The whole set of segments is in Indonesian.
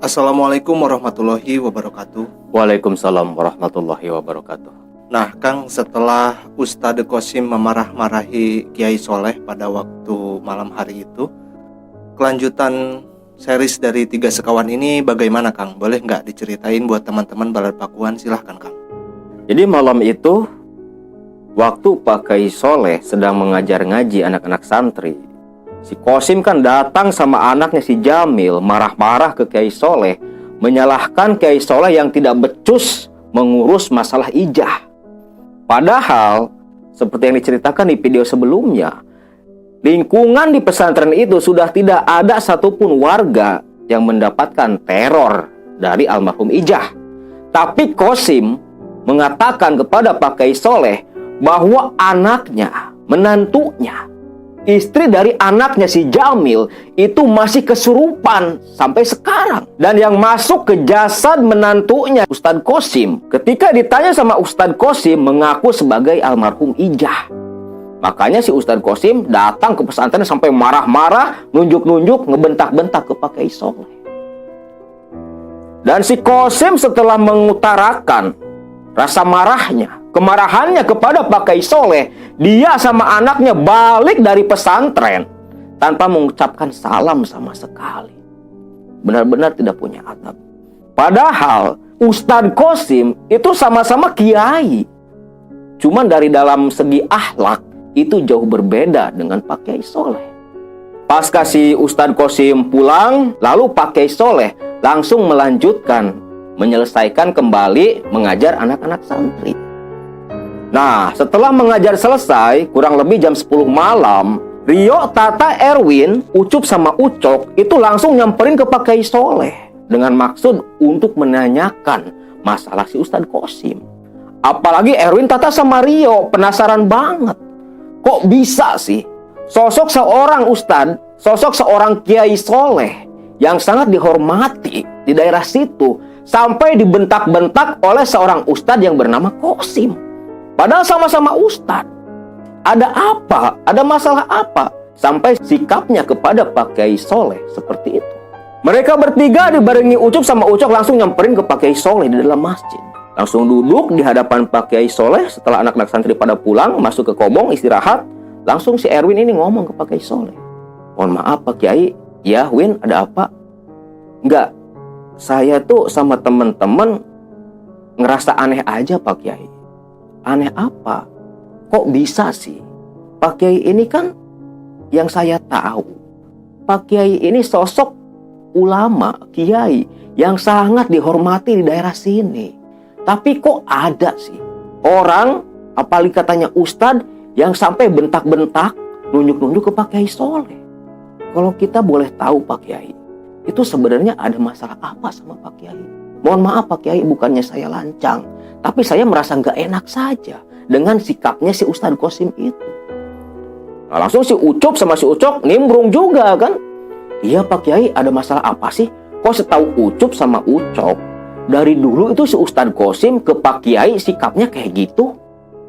Assalamualaikum warahmatullahi wabarakatuh. Waalaikumsalam warahmatullahi wabarakatuh. Nah, Kang, setelah Ustadz Qasim memarah-marahi Kiai Soleh pada waktu malam hari itu, kelanjutan series dari Tiga Sekawan ini bagaimana, Kang? Boleh nggak diceritain buat teman-teman Balad Pakuan? Silahkan, Kang. Jadi malam itu, waktu Pak Kiai Soleh sedang mengajar ngaji anak-anak santri, si Qasim kan datang sama anaknya si Jamil, marah-marah ke Kiai Soleh, menyalahkan Kiai Soleh yang tidak becus mengurus masalah ijah. Padahal, seperti yang diceritakan di video sebelumnya, lingkungan di pesantren itu sudah tidak ada satupun warga yang mendapatkan teror dari almarhum ijah. Tapi Qasim mengatakan kepada Pak Kiai Soleh bahwa anaknya, menantunya, istri dari anaknya si Jamil itu masih kesurupan sampai sekarang. Dan yang masuk ke jasad menantunya Ustadz Qasim, ketika ditanya sama Ustadz Qasim, mengaku sebagai almarhum ijah. Makanya si Ustadz Qasim datang ke pesantren sampai marah-marah, nunjuk-nunjuk, ngebentak-bentak ke Pak Kiai Soleh. Dan si Qasim setelah mengutarakan rasa marahnya, kemarahannya kepada Pak Kiai Soleh, dia sama anaknya balik dari pesantren tanpa mengucapkan salam sama sekali. Benar-benar tidak punya adab. Padahal Ustadz Qasim itu sama-sama kiai. Cuman dari dalam segi akhlak itu jauh berbeda dengan Pak Kiai Soleh. Pas kasih Ustadz Qasim pulang, lalu Pak Kiai Soleh langsung melanjutkan menyelesaikan kembali mengajar anak-anak santri. Nah, setelah mengajar selesai, kurang lebih jam 10 malam, Rio, Tata, Erwin, Ucup sama Ucok itu langsung nyamperin ke Pak Kiai Soleh dengan maksud untuk menanyakan masalah si Ustadz Qasim. Apalagi Erwin, Tata sama Rio penasaran banget. Kok bisa sih sosok seorang Ustadz, sosok seorang Kiai Soleh yang sangat dihormati di daerah situ sampai dibentak-bentak oleh seorang ustadz yang bernama Qasim. Padahal sama-sama ustadz. Ada apa? Ada masalah apa? Sampai sikapnya kepada Pak Kiai Soleh seperti itu. Mereka bertiga dibarengi Ucup sama Ucok langsung nyamperin ke Pak Kiai Soleh di dalam masjid. Langsung duduk di hadapan Pak Kiai Soleh setelah anak-anak santri pada pulang, masuk ke kobong istirahat. Langsung si Erwin ini ngomong ke Pak Kiai Soleh. Mohon maaf Pak Kiai, ya Win, ada apa? Enggak, saya tuh sama teman-teman ngerasa aneh aja Pak Kiai. Aneh apa? Kok bisa sih? Pak Kiai ini kan yang saya tahu, Pak Kiai ini sosok ulama, kiai yang sangat dihormati di daerah sini. Tapi kok ada sih orang, apalagi katanya ustadz, yang sampai bentak-bentak, nunjuk-nunjuk ke Pak Kiai Soleh. Kalau kita boleh tahu Pak Kiai, itu sebenarnya ada masalah apa sama Pak Kiai? Mohon maaf Pak Kiai, bukannya saya lancang, tapi saya merasa nggak enak saja dengan sikapnya si Ustadz Qasim itu. Nah, langsung si Ucup sama si Ucok nimbrung juga kan. Iya Pak Kiai, ada masalah apa sih? Kok setahu Ucup sama Ucok, dari dulu itu si Ustadz Qasim ke Pak Kiai sikapnya kayak gitu?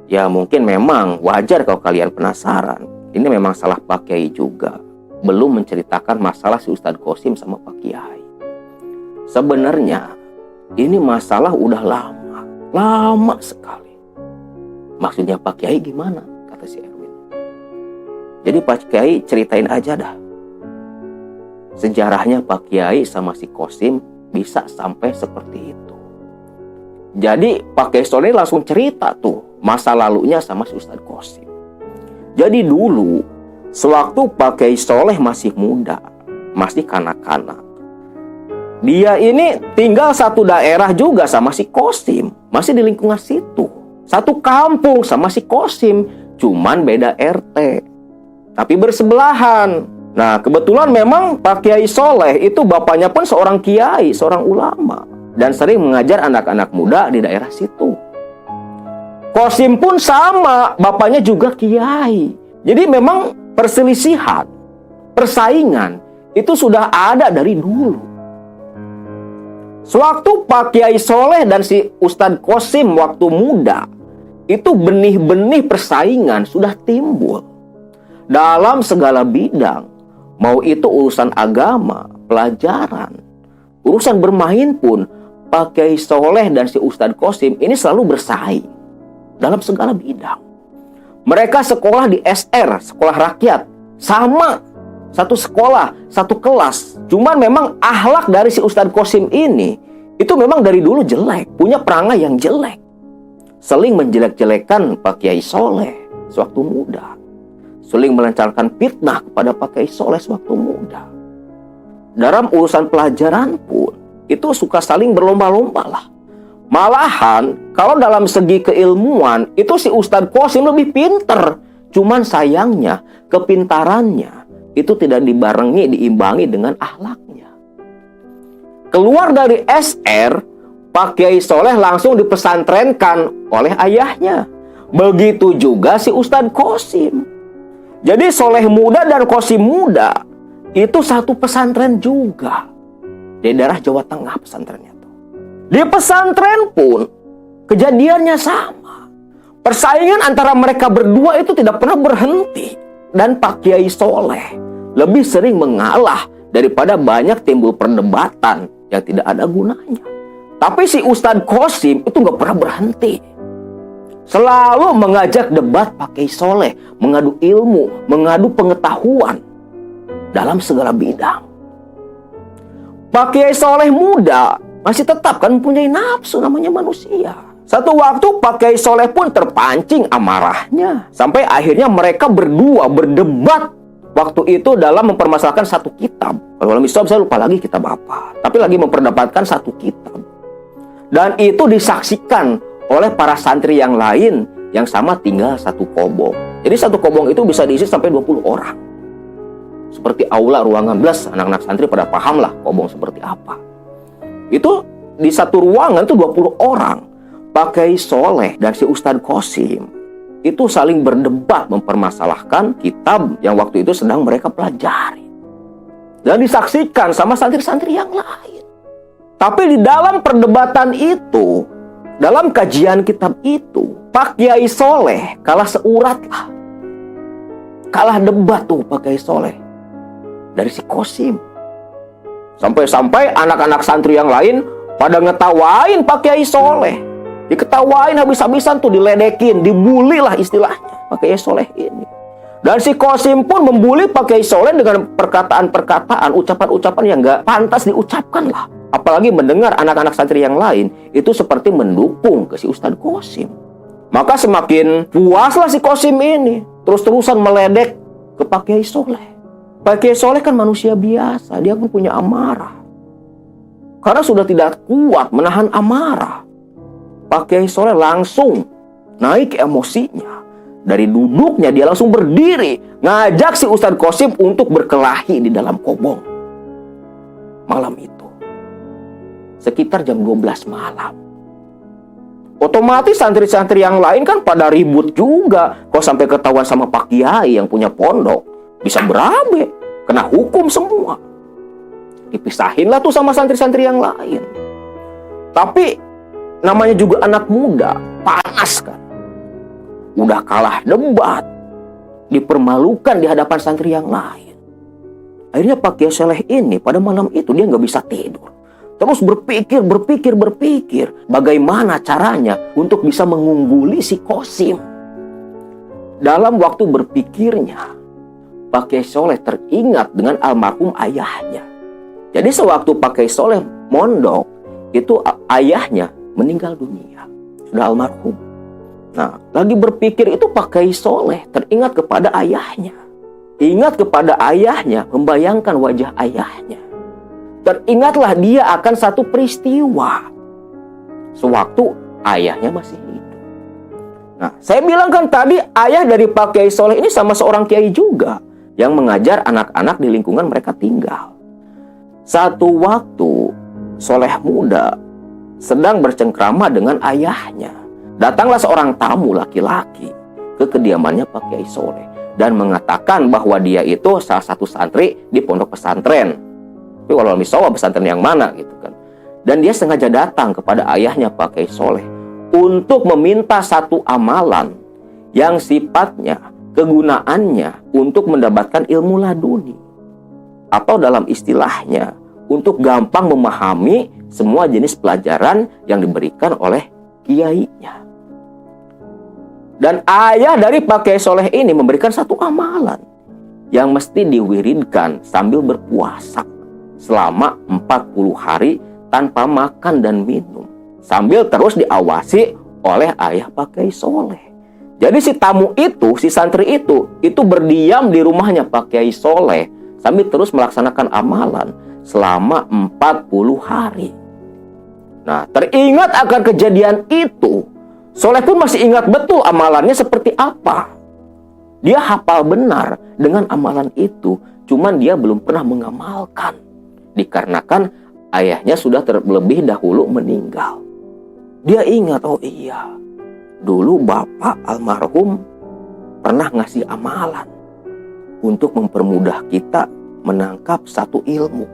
Ya mungkin memang wajar kalau kalian penasaran. Ini memang salah Pak Kiai juga, belum menceritakan masalah si Ustadz Qasim sama Pak Kiai. Sebenarnya ini masalah udah lama sekali. Maksudnya Pak Kiai gimana? Kata si Erwin. Jadi Pak Kiai ceritain aja dah sejarahnya Pak Kiai sama si Qasim bisa sampai seperti itu. Jadi Pak Kiai Soleh langsung cerita tuh masa lalunya sama si Ustadz Qasim. Jadi dulu sewaktu Pak Kiai Soleh masih muda, masih kanak-kanak, dia ini tinggal satu daerah juga sama si Qasim, masih di lingkungan situ. Satu kampung sama si Qasim, cuman beda RT, tapi bersebelahan. Nah, kebetulan memang Pak Kiai Soleh itu bapaknya pun seorang kiai, seorang ulama, dan sering mengajar anak-anak muda di daerah situ. Qasim pun sama, bapaknya juga kiai. Jadi memang perselisihan, persaingan itu sudah ada dari dulu. Sewaktu Pak Kiai Soleh dan si Ustadz Qasim waktu muda, itu benih-benih persaingan sudah timbul dalam segala bidang. Mau itu urusan agama, pelajaran, Urusan bermain pun Pak Kiai Soleh dan si Ustadz Qasim ini selalu bersaing dalam segala bidang. Mereka sekolah di SR, sekolah rakyat, sama, satu sekolah, satu kelas. Cuman memang akhlak dari si Ustadz Qasim ini itu memang dari dulu jelek, punya perangai yang jelek. Seling menjelek-jelekan Pak Kiai Soleh sewaktu muda. Seling melancarkan fitnah kepada Pak Kiai Soleh sewaktu muda. Dalam urusan pelajaran pun itu suka saling berlomba-lomba lah. Malahan kalau dalam segi keilmuan itu si Ustadz Qasim lebih pinter. Cuman sayangnya kepintarannya itu tidak diimbangi dengan akhlaknya. Keluar dari SR, Pak Kiai Soleh langsung dipesantrenkan oleh ayahnya. Begitu juga si Ustadz Qasim. Jadi Soleh muda dan Qasim muda itu satu pesantren juga. Di daerah Jawa Tengah pesantrennya. Di pesantren pun kejadiannya sama. Persaingan antara mereka berdua itu tidak pernah berhenti. Dan Pak Kiai Soleh lebih sering mengalah daripada banyak timbul perdebatan yang tidak ada gunanya. Tapi si Ustadz Qasim itu nggak pernah berhenti. Selalu mengajak debat Pak Kiai Soleh, mengadu ilmu, mengadu pengetahuan dalam segala bidang. Pak Kiai Soleh muda masih tetap kan mempunyai nafsu, namanya manusia. Satu waktu Pak Kiai Soleh pun terpancing amarahnya. Sampai akhirnya mereka berdua berdebat waktu itu dalam mempermasalahkan satu kitab. Kalau dalam Islam saya lupa lagi kitab apa. Tapi lagi memperdebatkan satu kitab. Dan itu disaksikan oleh para santri yang lain yang sama tinggal satu kobong. Jadi satu kobong itu bisa diisi sampai 20 orang. Seperti aula ruangan belas, anak-anak santri pada paham lah kobong seperti apa. Itu di satu ruangan itu 20 orang. Pak Kiai Soleh dan si Ustadz Qasim itu saling berdebat mempermasalahkan kitab yang waktu itu sedang mereka pelajari. Dan disaksikan sama santri-santri yang lain. Tapi di dalam perdebatan itu, dalam kajian kitab itu, Pak Kiai Soleh kalah seurat lah. Kalah debat tuh Pak Kiai Soleh dari si Qasim. Sampai-sampai anak-anak santri yang lain pada ngetawain Pak Kiai Soleh. Diketawain habis-habisan tuh, diledekin, dibully lah istilahnya Pak Kiai Soleh ini. Dan si Qasim pun membuli Pak Kiai Soleh dengan perkataan-perkataan, ucapan-ucapan yang gak pantas diucapkan lah. Apalagi mendengar anak-anak santri yang lain itu seperti mendukung ke si Ustadz Qasim. Maka semakin puaslah si Qasim ini, terus-terusan meledek ke Pak Kiai Soleh. Pak Kiai Soleh kan manusia biasa, dia pun punya amarah. Karena sudah tidak kuat menahan amarah, Pak Kiai Soleh langsung naik emosinya. Dari duduknya dia langsung berdiri, ngajak si Ustadz Qasim untuk berkelahi di dalam kobong. Malam itu, sekitar jam 12 malam. Otomatis santri-santri yang lain kan pada ribut juga. Kok sampai ketahuan sama Pak Kiai yang punya pondok, bisa berabe, kena hukum semua. Dipisahin lah tuh sama santri-santri yang lain. Tapi namanya juga anak muda, panas kan. Udah kalah debat, dipermalukan di hadapan santri yang lain. Akhirnya Pak Kiai Soleh ini pada malam itu dia nggak bisa tidur. Terus berpikir bagaimana caranya untuk bisa mengungguli si Qasim. Dalam waktu berpikirnya, Pak Kiai Soleh teringat dengan almarhum ayahnya. Jadi sewaktu Pak Kiai Soleh mondok, itu ayahnya meninggal dunia, sudah almarhum. Nah, lagi berpikir itu Pak Kiai Soleh teringat kepada ayahnya. Ingat kepada ayahnya, membayangkan wajah ayahnya. Teringatlah dia akan satu peristiwa sewaktu ayahnya masih hidup. Nah, saya bilang kan tadi ayah dari Pak Kiai Soleh ini sama seorang kiai juga yang mengajar anak-anak di lingkungan mereka tinggal. Satu waktu Soleh muda sedang bercengkrama dengan ayahnya. Datanglah seorang tamu laki-laki ke kediamannya Pak Kiai Soleh dan mengatakan bahwa dia itu salah satu santri di pondok pesantren. Tapi walau misalnya pesantren yang mana gitu kan. Dan dia sengaja datang kepada ayahnya Pak Kiai Soleh untuk meminta satu amalan yang sifatnya, kegunaannya untuk mendapatkan ilmu laduni. Atau dalam istilahnya, untuk gampang memahami semua jenis pelajaran yang diberikan oleh kiainya. Dan ayah dari Pak Kiai Soleh ini memberikan satu amalan yang mesti diwiridkan sambil berpuasa selama 40 hari tanpa makan dan minum, sambil terus diawasi oleh ayah Pak Kiai Soleh. Jadi si tamu itu, si santri itu berdiam di rumahnya Pak Kiai Soleh sambil terus melaksanakan amalan selama 40 hari. Nah, teringat akan kejadian itu, Soleh pun masih ingat betul amalannya seperti apa. Dia hafal benar dengan amalan itu, cuman dia belum pernah mengamalkan. Dikarenakan ayahnya sudah terlebih dahulu meninggal. Dia ingat, oh iya, dulu bapak almarhum pernah ngasih amalan untuk mempermudah kita menangkap satu ilmu,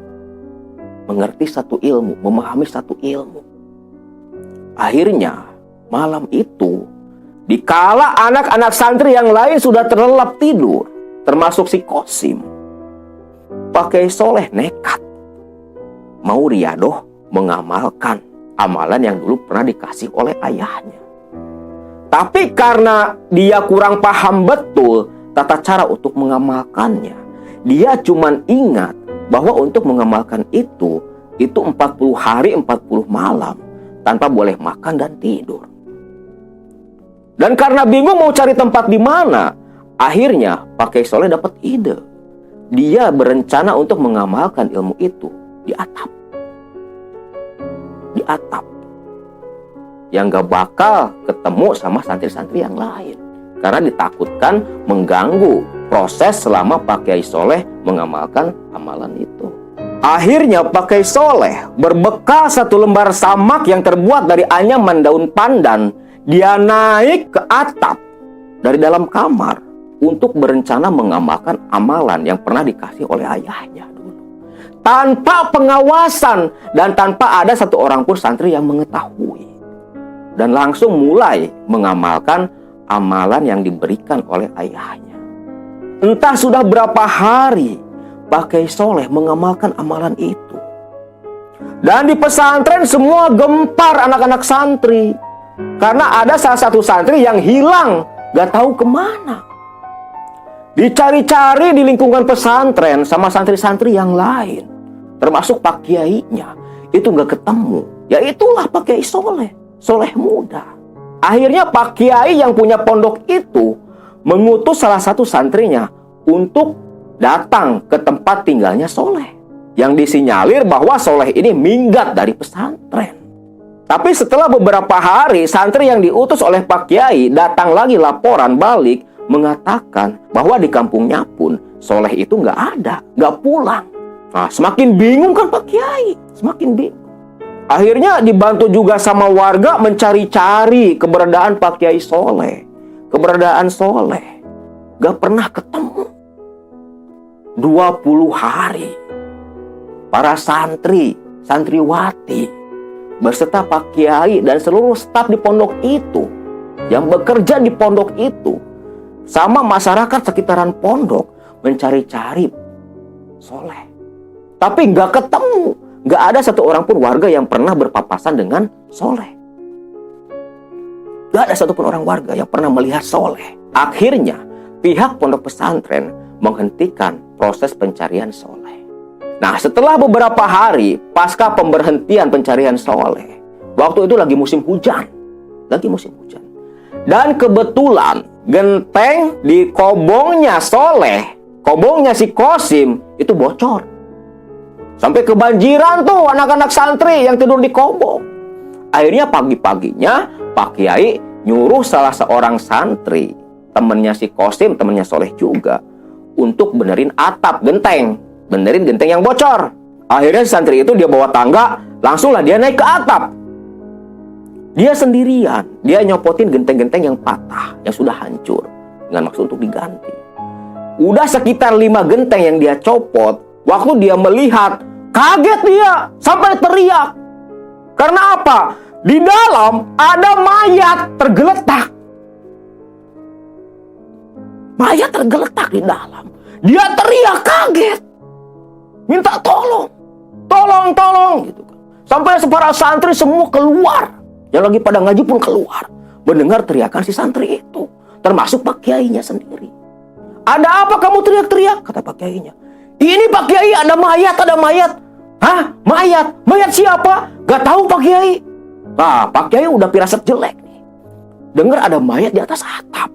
mengerti satu ilmu, memahami satu ilmu. Akhirnya malam itu, dikala anak-anak santri yang lain sudah terlelap tidur, termasuk si Qasim, Pak Kiai Soleh nekat mau riadoh mengamalkan amalan yang dulu pernah dikasih oleh ayahnya. Tapi karena dia kurang paham betul tata cara untuk mengamalkannya, dia cuman ingat bahwa untuk mengamalkan itu 40 hari 40 malam tanpa boleh makan dan tidur. Dan karena bingung mau cari tempat di mana, akhirnya Pak Kiai Soleh dapat ide. Dia berencana untuk mengamalkan ilmu itu di atap. Di atap. Yang gak bakal ketemu sama santri-santri yang lain, karena ditakutkan mengganggu proses selama Pak Kiai Soleh mengamalkan amalan itu. Akhirnya Pak Kiai Soleh berbekal satu lembar samak yang terbuat dari anyaman daun pandan. Dia naik ke atap dari dalam kamar untuk berencana mengamalkan amalan yang pernah dikasih oleh ayahnya dulu. Tanpa pengawasan dan tanpa ada satu orang pun santri yang mengetahui. Dan langsung mulai mengamalkan amalan yang diberikan oleh ayahnya. Entah sudah berapa hari Pak Kiai Soleh mengamalkan amalan itu. Dan di pesantren semua gempar anak-anak santri. Karena ada salah satu santri yang hilang, gak tahu kemana. Dicari-cari di lingkungan pesantren sama santri-santri yang lain, termasuk Pak Kiainya, itu gak ketemu. Ya itulah Pak Kiai Soleh, Soleh muda. Akhirnya Pak Kiai yang punya pondok itu mengutus salah satu santrinya untuk datang ke tempat tinggalnya Soleh, yang disinyalir bahwa Soleh ini minggat dari pesantren. Tapi setelah beberapa hari, santri yang diutus oleh Pak Kiai datang lagi laporan balik mengatakan bahwa di kampungnya pun Soleh itu nggak ada, nggak pulang. Nah, semakin bingung kan Pak Kiai, semakin bingung. Akhirnya dibantu juga sama warga mencari-cari keberadaan Pak Kiai Soleh, keberadaan Soleh. Gak pernah ketemu. 20 hari. Para santri, santriwati beserta Pak Kiai dan seluruh staf di pondok itu, yang bekerja di pondok itu, sama masyarakat sekitaran pondok mencari-cari Soleh. Tapi nggak ketemu, nggak ada satu orang pun warga yang pernah berpapasan dengan Soleh. Nggak ada satu pun orang warga yang pernah melihat Soleh. Akhirnya pihak pondok pesantren menghentikan proses pencarian Soleh. Nah, setelah beberapa hari pasca pemberhentian pencarian Soleh, waktu itu lagi musim hujan. Dan kebetulan genteng di kobongnya Soleh, kobongnya si Qasim itu bocor. Sampai kebanjiran tuh anak-anak santri yang tidur di kobong. Akhirnya pagi-paginya Pak Kiai nyuruh salah seorang santri, temennya si Qasim, temennya Soleh juga, untuk benerin atap genteng. Benerin genteng yang bocor. Akhirnya santri itu dia bawa tangga, langsunglah dia naik ke atap. Dia sendirian, dia nyopotin genteng-genteng yang patah, yang sudah hancur, dengan maksud untuk diganti. Udah sekitar 5 genteng yang dia copot. Waktu dia melihat, kaget dia sampai teriak. Karena apa? Di dalam ada mayat tergeletak. Mayat tergeletak di dalam. Dia teriak kaget, minta tolong tolong gitu kan. Sampai para santri semua keluar, yang lagi pada ngaji pun keluar mendengar teriakan si santri itu, termasuk Pak Kiainya sendiri. Ada apa kamu teriak-teriak? Kata Pak Kiainya. Ini Pak Kiai, ada mayat, ada mayat. Hah? Mayat? Mayat siapa? Gak tahu Pak Kiai. Nah, Pak Kiai udah firasat jelek nih. Dengar ada mayat di atas atap.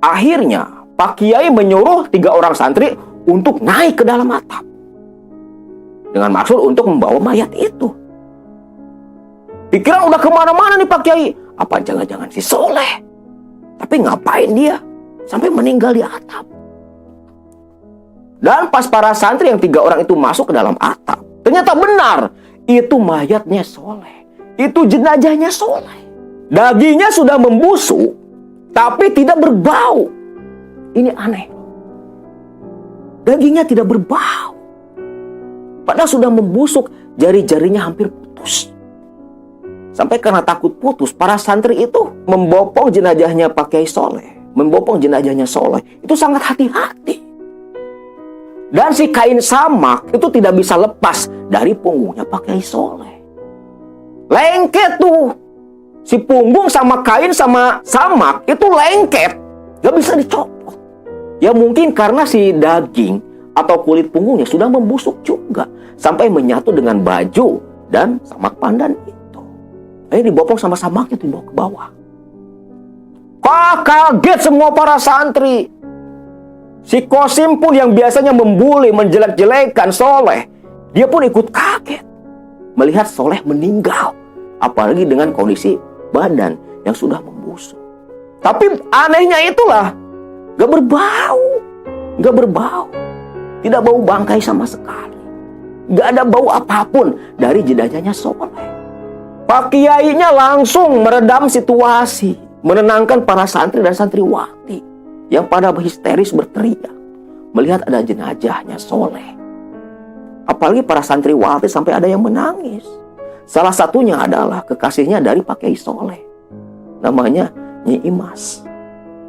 Akhirnya Pak Kiai menyuruh 3 orang santri untuk naik ke dalam atap, dengan maksud untuk membawa mayat itu. Pikiran udah kemana-mana nih Pak Kiai. Apa jangan-jangan si Soleh? Tapi ngapain dia sampai meninggal di atap? Dan pas para santri yang 3 orang itu masuk ke dalam atap, ternyata benar itu mayatnya Soleh. Itu jenazahnya Soleh. Dagingnya sudah membusuk, tapi tidak berbau. Ini aneh. Dagingnya tidak berbau. Padahal sudah membusuk, jari-jarinya hampir putus. Sampai karena takut putus, para santri itu membopong jenazahnya Pak Kiai Soleh, membopong jenazahnya Soleh. Itu sangat hati-hati. Dan si kain samak itu tidak bisa lepas dari punggungnya Pak Kiai Soleh. Lengket tuh. Si punggung sama kain sama samak itu lengket. Gak bisa dicopot. Ya mungkin karena si daging atau kulit punggungnya sudah membusuk juga, sampai menyatu dengan baju dan samak pandan itu. Ini dibopong sama samaknya, dibawa ke bawah. Kaget semua para santri. Si Kosim pun yang biasanya membuli, menjelek-jelekan Soleh, dia pun ikut kaget melihat Soleh meninggal. Apalagi dengan kondisi badan yang sudah membusuk. Tapi anehnya itulah, gak berbau. Gak berbau. Tidak bau bangkai sama sekali. Gak ada bau apapun dari jenazahnya Soleh. Pak Kiainya langsung meredam situasi, menenangkan para santri dan santriwati yang pada histeris berteriak melihat ada jenazahnya Soleh. Apalagi para santriwati sampai ada yang menangis. Salah satunya adalah kekasihnya dari Pak Kiai Soleh, namanya Nyi Imas,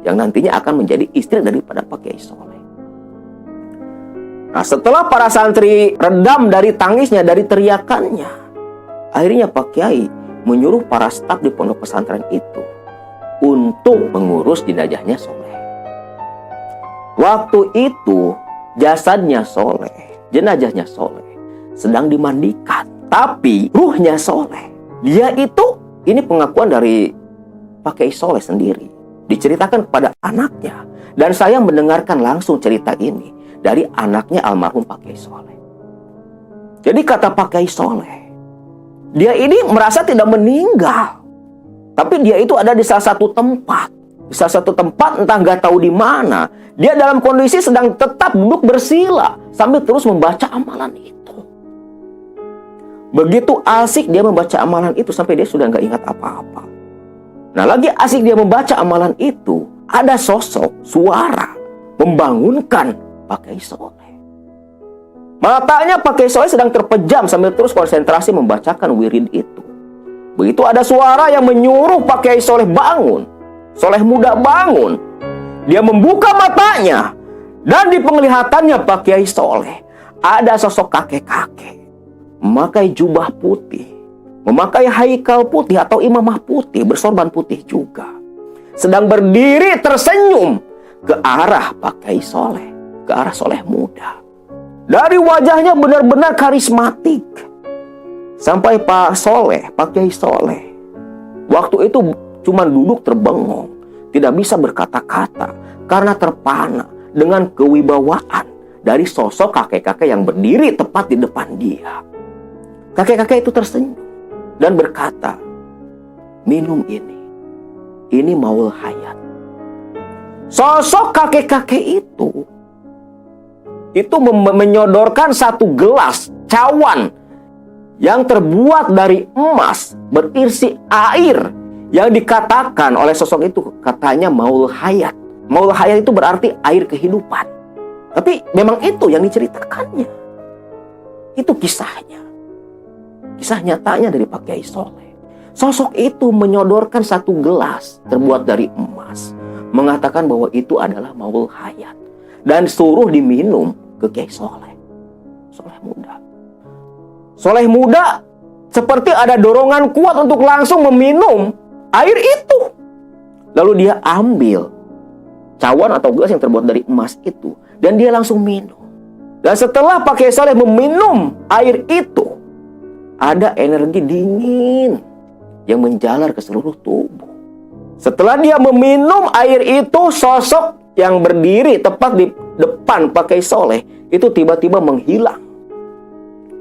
yang nantinya akan menjadi istri daripada Pak Kiai Soleh. Nah, setelah para santri redam dari tangisnya, dari teriakannya, akhirnya Pak Kiai menyuruh para staf di pondok pesantren itu untuk mengurus jenazahnya Soleh. Waktu itu jasadnya Soleh, jenazahnya Soleh sedang dimandikan, tapi ruhnya Soleh, dia itu, ini pengakuan dari Pak Kiai Soleh sendiri, diceritakan kepada anaknya, dan saya mendengarkan langsung cerita ini dari anaknya almarhum Pak Kiai Soleh. Jadi kata Pak Kiai Soleh, dia ini merasa tidak meninggal, tapi dia itu ada di salah satu tempat. Di salah satu tempat entah nggak tahu di mana. Dia dalam kondisi sedang tetap duduk bersila sambil terus membaca amalan itu. Begitu asik dia membaca amalan itu sampai dia sudah nggak ingat apa-apa. Nah, lagi asik dia membaca amalan itu, ada sosok suara membangunkan Pak Kiai Soleh. Matanya Pak Kiai Soleh sedang terpejam sambil terus konsentrasi membacakan wirid itu. Begitu ada suara yang menyuruh Pak Kiai Soleh bangun. Soleh muda bangun. Dia membuka matanya. Dan di penglihatannya Pak Kiai Soleh ada sosok kakek-kakek memakai jubah putih, memakai haikal putih atau imamah putih, bersorban putih juga, sedang berdiri tersenyum ke arah Pak Kiai Soleh, ke arah Soleh muda. Dari wajahnya benar-benar karismatik. Sampai Pak Kiai Soleh, waktu itu cuma duduk terbengong, tidak bisa berkata-kata karena terpana dengan kewibawaan dari sosok kakek-kakek yang berdiri tepat di depan dia. Kakek-kakek itu tersenyum dan berkata, "Minum ini maul hayat." Sosok kakek-kakek itu menyodorkan satu gelas cawan yang terbuat dari emas berisi air yang dikatakan oleh sosok itu katanya maul hayat. Maul hayat itu berarti air kehidupan. Tapi memang itu yang diceritakannya. Itu kisahnya. Kisah nyatanya dari Pak Kiai Soleh. Sosok itu menyodorkan satu gelas terbuat dari emas, mengatakan bahwa itu adalah maul hayat, dan suruh diminum ke Kiai Soleh. Soleh muda. Soleh muda seperti ada dorongan kuat untuk langsung meminum air itu. Lalu dia ambil cawan atau gelas yang terbuat dari emas itu, dan dia langsung minum. Dan setelah pakai soleh meminum air itu, ada energi dingin yang menjalar ke seluruh tubuh. Setelah dia meminum air itu, sosok yang berdiri tepat di depan pakai soleh itu tiba-tiba menghilang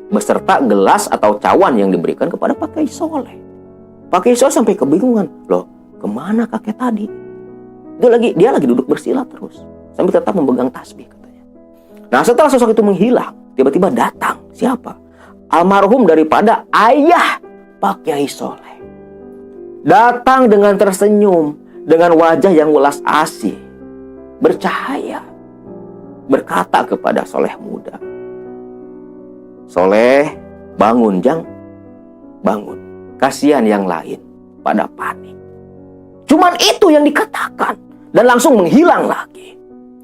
beserta gelas atau cawan yang diberikan kepada pakai soleh. Pakai soleh sampai kebingungan, loh kemana kakek tadi? Dia lagi duduk bersila terus sambil tetap memegang tasbih katanya. Nah setelah sosok itu menghilang, tiba-tiba datang siapa? Almarhum daripada ayah Pak Kiai Soleh. Datang dengan tersenyum, dengan wajah yang welas asih, bercahaya, berkata kepada soleh muda, Soleh, bangun Jang, bangun. Kasihan yang lain pada panik. Cuman itu yang dikatakan dan langsung menghilang lagi.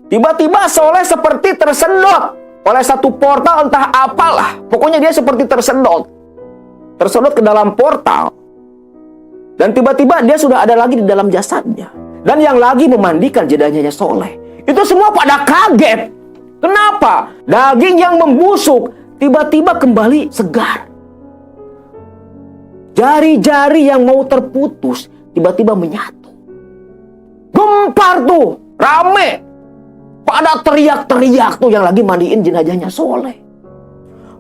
Tiba-tiba Soleh seperti tersedot oleh satu portal entah apalah. Pokoknya dia seperti tersedot ke dalam portal. Dan tiba-tiba dia sudah ada lagi di dalam jasadnya. Dan yang lagi memandikan jenazahnya Soleh, itu semua pada kaget. Kenapa? Daging yang membusuk tiba-tiba kembali segar. Jari-jari yang mau terputus tiba-tiba menyatu. Gempar tuh, rame. Pada teriak-teriak tuh yang lagi mandiin jenazahnya Soleh.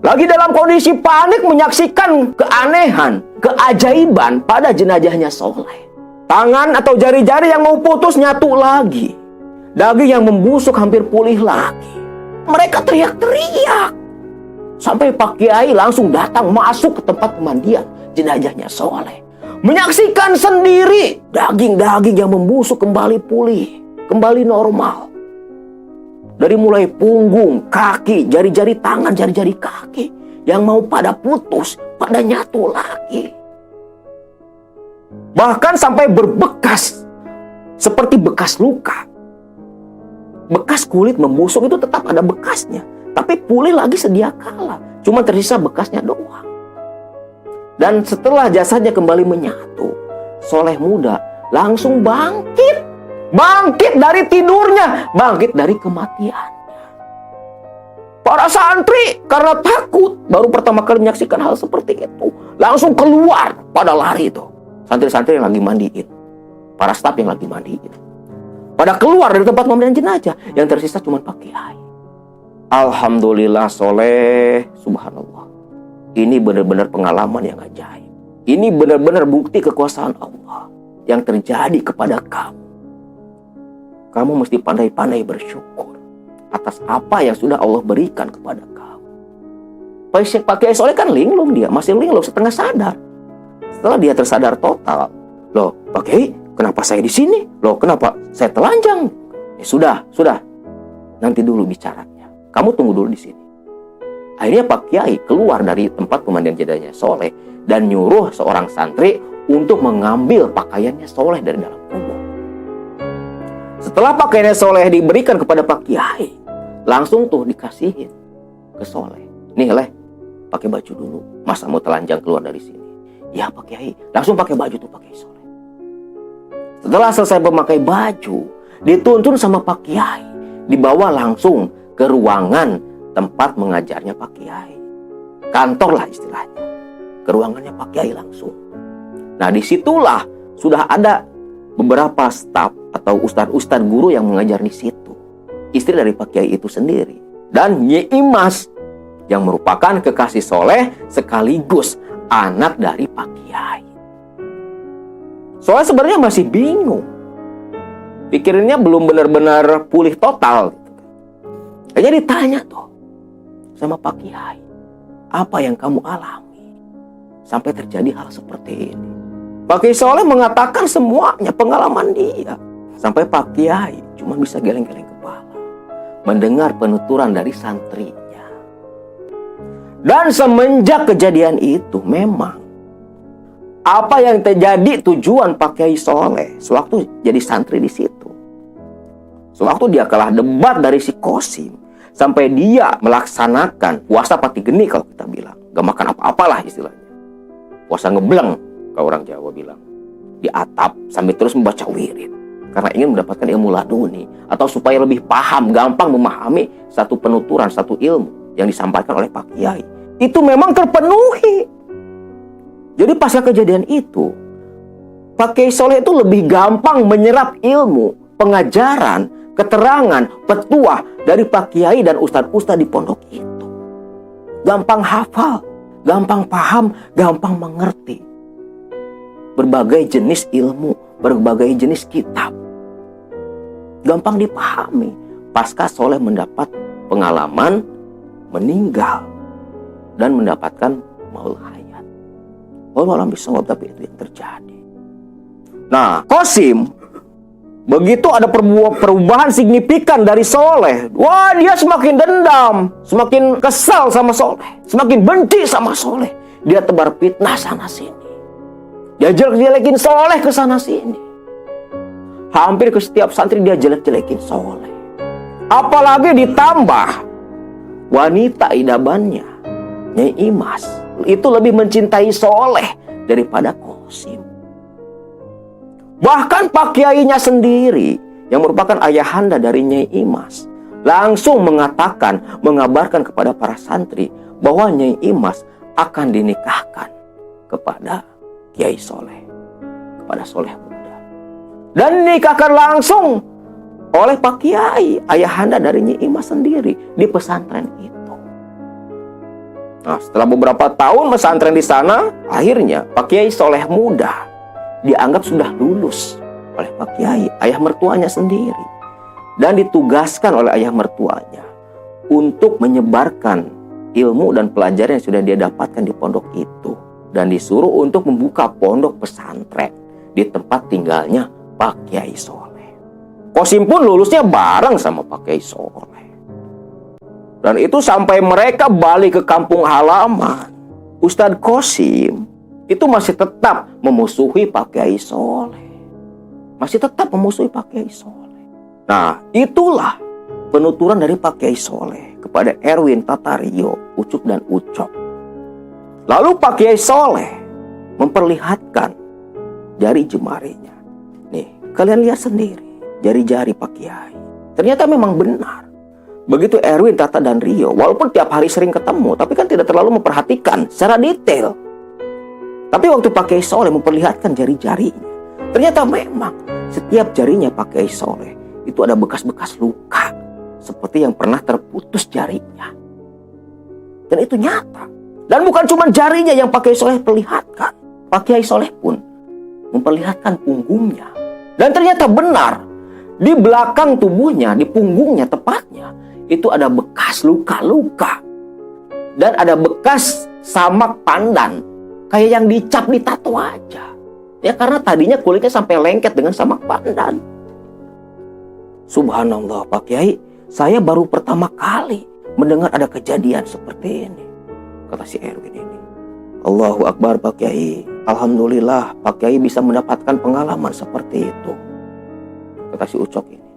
Lagi dalam kondisi panik menyaksikan keanehan, keajaiban pada jenazahnya Soleh. Tangan atau jari-jari yang mau putus nyatu lagi. Daging yang membusuk hampir pulih lagi. Mereka teriak-teriak. Sampai Pak Kiai langsung datang masuk ke tempat pemandian jenazahnya Soleh. Menyaksikan sendiri daging-daging yang membusuk kembali pulih, kembali normal. Dari mulai punggung, kaki, jari-jari tangan, jari-jari kaki yang mau pada putus, pada nyatu lagi. Bahkan sampai berbekas seperti bekas luka. Bekas kulit membusuk itu tetap ada bekasnya, tapi pulih lagi sedia kala. Cuma tersisa bekasnya doang. Dan setelah jasadnya kembali menyatu, Soleh muda langsung bangkit. Bangkit dari tidurnya, bangkit dari kematiannya. Para santri karena takut baru pertama kali menyaksikan hal seperti itu, langsung keluar pada lari itu. Santri-santri yang lagi mandiin, para staf yang lagi mandiin, pada keluar dari tempat pemandian jenazah. Yang tersisa cuma Pak Kiai. Alhamdulillah Soleh, subhanallah. Ini benar-benar pengalaman yang ajaib. Ini benar-benar bukti kekuasaan Allah yang terjadi kepada kamu. Kamu mesti pandai-pandai bersyukur atas apa yang sudah Allah berikan kepada kamu. Pak Kiai Soleh kan linglung dia, masih linglung setengah sadar. Setelah dia tersadar total, loh Pak Kiai, kenapa saya di sini? Loh kenapa saya telanjang? Sudah. Nanti dulu bicaranya. Kamu tunggu dulu di sini. Akhirnya Pak Kiai keluar dari tempat pemandian jenazahnya Soleh dan nyuruh seorang santri untuk mengambil pakaiannya Soleh dari dalam kubur. Setelah pakaiannya Soleh diberikan kepada Pak Kiai, langsung tuh dikasihin ke Soleh. Nih Leh, pakai baju dulu. Masa mau telanjang keluar dari sini? Ya Pak Kiai, langsung pakai baju tuh Pak Kiai Soleh. Setelah selesai memakai baju, dituntun sama Pak Kiai, dibawa langsung ke ruangan tempat mengajarnya Pak Kiai. Kantor lah istilahnya. Ke ruangannya Pak Kiai langsung. Nah disitulah sudah ada beberapa staf atau ustadz-ustadz guru yang mengajar di situ. Istri dari Pak Kiai itu sendiri. Dan Nyi Imas yang merupakan kekasih Soleh sekaligus anak dari Pak Kiai. Soleh sebenarnya masih bingung. Pikirannya belum benar-benar pulih total. Kayaknya ditanya tuh sama Pak Kiai, apa yang kamu alami sampai terjadi hal seperti ini? Pak Kiai Soleh mengatakan semuanya pengalaman dia. Sampai Pak Kiai cuma bisa geleng-geleng kepala mendengar penuturan dari santrinya. Dan semenjak kejadian itu memang apa yang terjadi tujuan Pak Kiai Soleh sewaktu jadi santri di situ. Sewaktu dia kalah debat dari si Qasim, sampai dia melaksanakan puasa pati geni kalau kita bilang. Gak makan apa-apalah istilahnya. Puasa ngebleng kalau orang Jawa bilang. Di atap sambil terus membaca wirid. Karena ingin mendapatkan ilmu laduni. Atau supaya lebih paham, gampang memahami satu penuturan, satu ilmu yang disampaikan oleh Pak Kiai. Itu memang terpenuhi. Jadi pasca kejadian itu, Pak Kiai Soleh itu lebih gampang menyerap ilmu, pengajaran, keterangan, petuah dari Pak Kiai dan ustadz-ustadz di pondok itu. Gampang hafal, gampang paham, gampang mengerti. Berbagai jenis ilmu, berbagai jenis kitab. Gampang dipahami. Pasca Soleh mendapat pengalaman meninggal dan mendapatkan maul hayat. Wallahu a'lam bishawab, tapi itu yang terjadi. Nah, Qasim, begitu ada perubahan signifikan dari Soleh, wah dia semakin dendam, semakin kesal sama Soleh, semakin benci sama Soleh. Dia tebar fitnah sana sini. Dia jelek-jelekin Soleh ke sana sini. Hampir ke setiap santri dia jelek-jelekin Soleh. Apalagi ditambah wanita idamannya, Nyai Imas, itu lebih mencintai Soleh daripada Qasim. Bahkan Pak Kiainya sendiri yang merupakan ayahanda dari Nyai Imas langsung mengatakan, mengabarkan kepada para santri bahwa Nyai Imas akan dinikahkan kepada Kiai Soleh, kepada Soleh Muda. Dan dinikahkan langsung oleh Pak Kiai, ayahanda dari Nyai Imas sendiri di pesantren itu. Nah, setelah beberapa tahun pesantren di sana, akhirnya Pak Kiai Soleh Muda dianggap sudah lulus oleh Pak Kiai, ayah mertuanya sendiri. Dan ditugaskan oleh ayah mertuanya untuk menyebarkan ilmu dan pelajaran yang sudah dia dapatkan di pondok itu. Dan disuruh untuk membuka pondok pesantren di tempat tinggalnya Pak Kiai Soleh. Qasim pun lulusnya bareng sama Pak Kiai Soleh. Dan itu sampai mereka balik ke kampung halaman, Ustadz Qasim itu masih tetap memusuhi Pak Kiai Soleh. Masih tetap memusuhi Pak Kiai Soleh. Nah, itulah penuturan dari Pak Kiai Soleh kepada Erwin, Tatario, Ucup dan Ucok. Lalu Pak Kiai Soleh memperlihatkan jari jemarinya. Nih, kalian lihat sendiri jari-jari Pak Kiai. Ternyata memang benar. Begitu Erwin, Tata dan Rio, walaupun tiap hari sering ketemu, tapi kan tidak terlalu memperhatikan secara detail. Tapi waktu Pak Kiai Soleh memperlihatkan jari-jarinya, ternyata memang setiap jarinya Pak Kiai Soleh itu ada bekas-bekas luka, seperti yang pernah terputus jarinya. Dan itu nyata. Dan bukan cuma jarinya yang Pak Kiai Soleh perlihatkan. Pak Kiai Soleh pun memperlihatkan punggungnya. Dan ternyata benar. Di belakang tubuhnya, di punggungnya tepatnya, itu ada bekas luka-luka. Dan ada bekas samak pandan. Kayak yang dicap, ditato aja. Ya karena tadinya kulitnya sampai lengket dengan samak pandan. Subhanallah Pak Kiai, saya baru pertama kali mendengar ada kejadian seperti ini, kata si Erwin ini. Allahu Akbar Pak Kiai. Alhamdulillah Pak Kiai bisa mendapatkan pengalaman seperti itu, kata si Ucok ini.